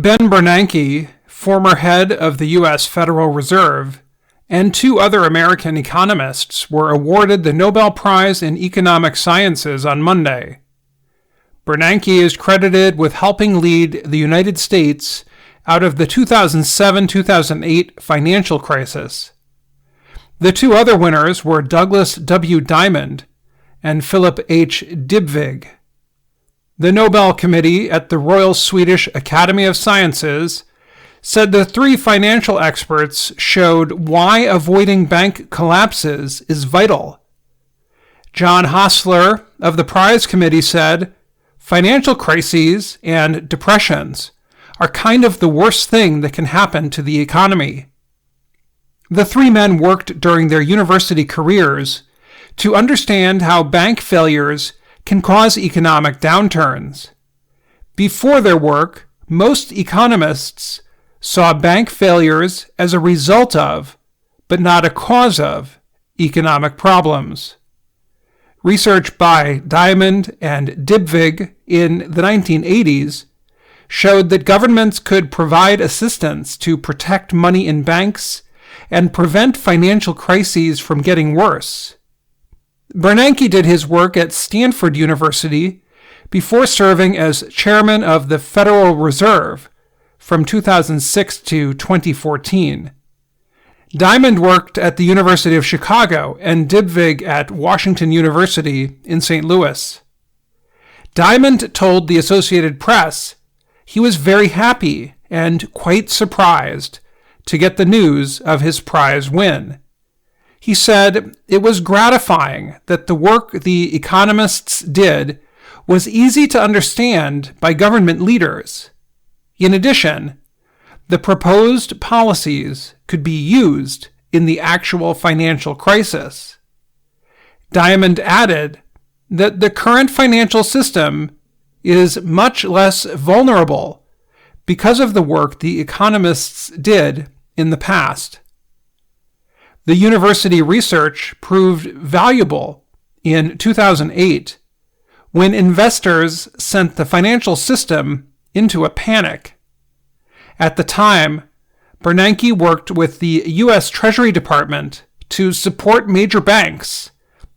Ben Bernanke, former head of the U.S. Federal Reserve, and two other American economists were awarded the Nobel Prize in Economic Sciences on Monday. Bernanke is credited with helping lead the United States out of the 2007-2008 financial crisis. The two other winners were Douglas W. Diamond and Philip H. Dybvig. The Nobel Committee at the Royal Swedish Academy of Sciences said the three financial experts showed why avoiding bank collapses is vital. John Hostler of the prize committee said, "Financial crises and depressions are kind of the worst thing that can happen to the economy." The three men worked during their university careers to understand how bank failures can cause economic downturns. Before their work, most economists saw bank failures as a result of, but not a cause of, economic problems. Research by Diamond and Dybvig in the 1980s showed that governments could provide assistance to protect money in banks and prevent financial crises from getting worse. Bernanke did his work at Stanford University before serving as chairman of the Federal Reserve from 2006 to 2014. Diamond worked at the University of Chicago and Dybvig at Washington University in St. Louis. Diamond told the Associated Press he was very happy and quite surprised to get the news of his prize win. He said it was gratifying that the work the economists did was easy to understand by government leaders. In addition, the proposed policies could be used in the actual financial crisis. Diamond added that the current financial system is much less vulnerable because of the work the economists did in the past. The university research proved valuable in 2008 when investors sent the financial system into a panic. At the time, Bernanke worked with the U.S. Treasury Department to support major banks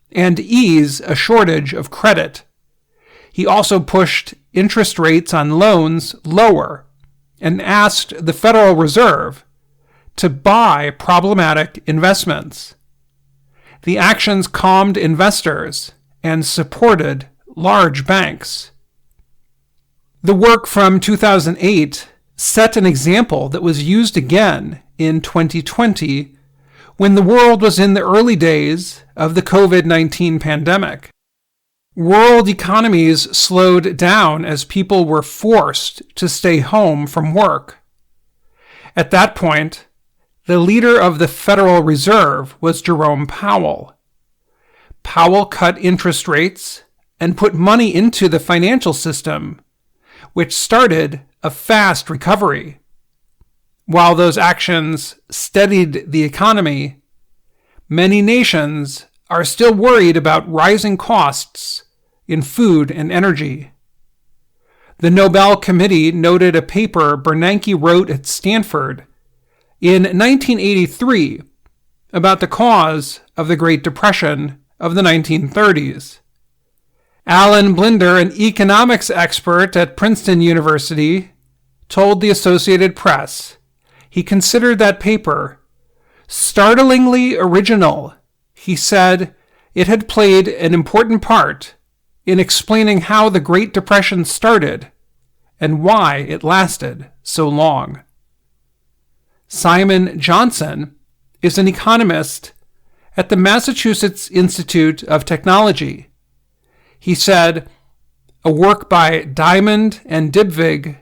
and ease a shortage of credit. He also pushed interest rates on loans lower and asked the Federal Reserve to buy problematic investments. The actions calmed investors and supported large banks. The work from 2008 set an example that was used again in 2020 when the world was in the early days of the COVID-19 pandemic. World economies slowed down as people were forced to stay home from work. At that point, the leader of the Federal Reserve was Jerome Powell. Powell cut interest rates and put money into the financial system, which started a fast recovery. While those actions steadied the economy, many nations are still worried about rising costs in food and energy. The Nobel Committee noted a paper Bernanke wrote at Stanford in 1983 about the cause of the Great Depression of the 1930s. Alan Blinder, an economics expert at Princeton University, told the Associated Press he considered that paper startlingly original. He said it had played an important part in explaining how the Great Depression started and why it lasted so long. Simon Johnson is an economist at the Massachusetts Institute of Technology. He said a work by Diamond and Dybvig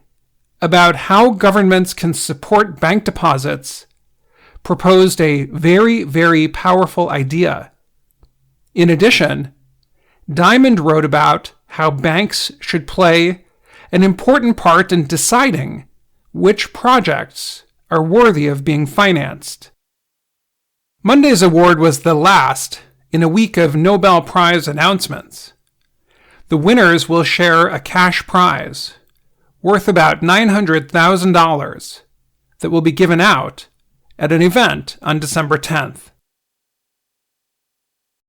about how governments can support bank deposits proposed a very, very powerful idea. In addition, Diamond wrote about how banks should play an important part in deciding which projects are worthy of being financed. Monday's award was the last in a week of Nobel Prize announcements. The winners will share a cash prize, worth about $900,000 that will be given out at an event on December 10th.